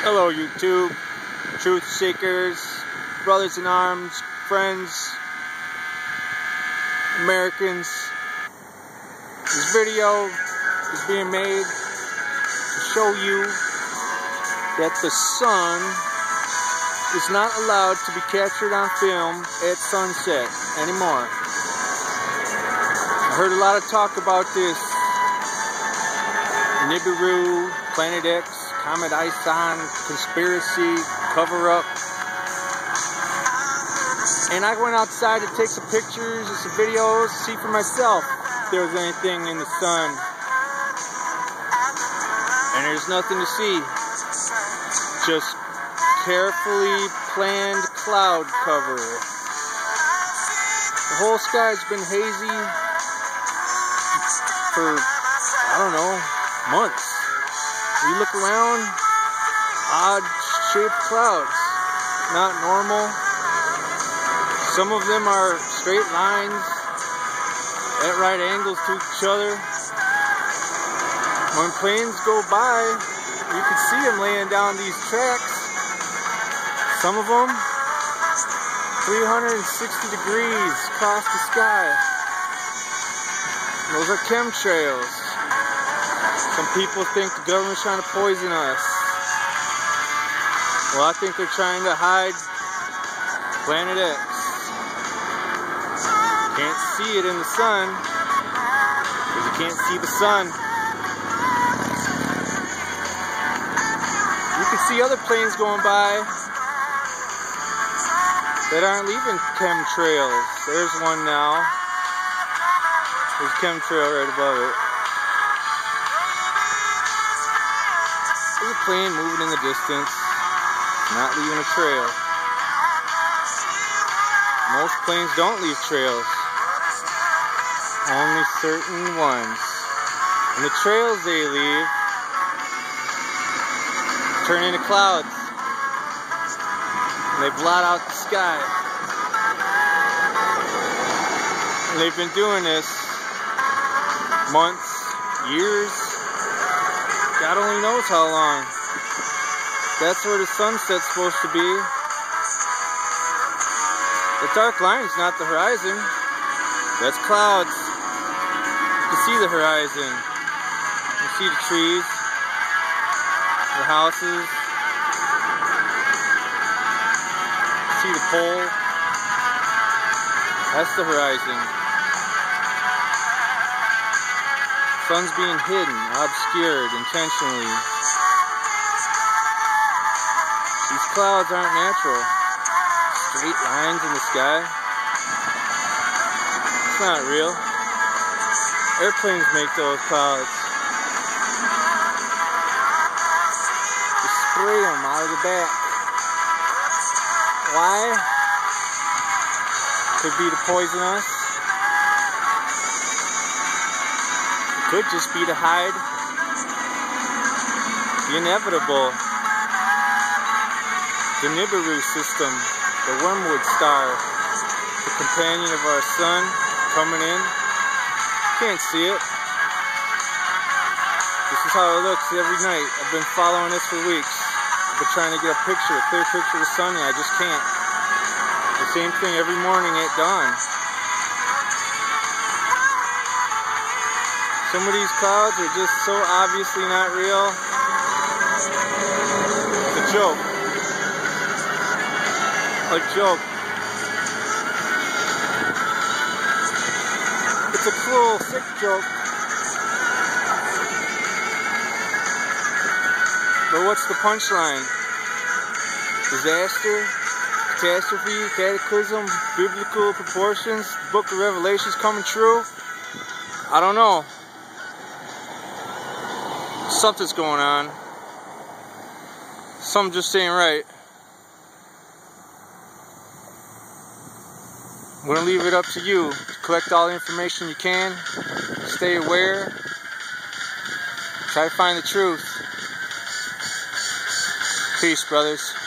Hello YouTube, truth seekers, brothers in arms, friends, Americans. This video is being made to show you that the sun is not allowed to be captured on film at sunset anymore. I heard a lot of talk about this Nibiru, Planet X, Comet Ison, conspiracy, cover-up. And I went outside to take some pictures and some videos, see for myself if there was anything in the sun. And there's nothing to see. Just carefully planned cloud cover. The whole sky's been hazy for, I don't know, months. You look around, odd-shaped clouds, not normal. Some of them are straight lines at right angles to each other. When planes go by, you can see them laying down these tracks. Some of them 360 degrees across the sky. Those are chemtrails. Some people think the government's trying to poison us. Well, I think they're trying to hide Planet X. Can't see it in the sun because you can't see the sun. You can see other planes going by that aren't leaving chemtrails. There's one now. There's a chemtrail right above it. There's a plane moving in the distance, not leaving a trail. Most planes don't leave trails. Only certain ones. And the trails they leave turn into clouds. And they blot out the sky. And they've been doing this months, years, God only knows how long. That's where the sunset's supposed to be. The dark line's not the horizon. That's clouds. You can see the horizon. You see the trees, the houses. You see the pole. That's the horizon. Sun's being hidden, obscured, intentionally. These clouds aren't natural. Straight lines in the sky. It's not real. Airplanes make those clouds. You spray them out of the back. Why? Could be to poison us. Could just be to hide the inevitable. The Nibiru system, the Wormwood star, the companion of our sun, coming in. Can't see it. This is how it looks every night. I've been following this for weeks. I've been trying to get a picture, a clear picture of the sun, and I just can't. The same thing every morning at dawn. Some of these clouds are just so obviously not real. It's a joke. A joke. It's a cruel, sick joke. But what's the punchline? Disaster? Catastrophe? Cataclysm? Biblical proportions? The Book of Revelation's coming true? I don't know. Something's going on. Something just ain't right. I'm going to leave it up to you to collect all the information you can. Stay aware. Try to find the truth. Peace, brothers.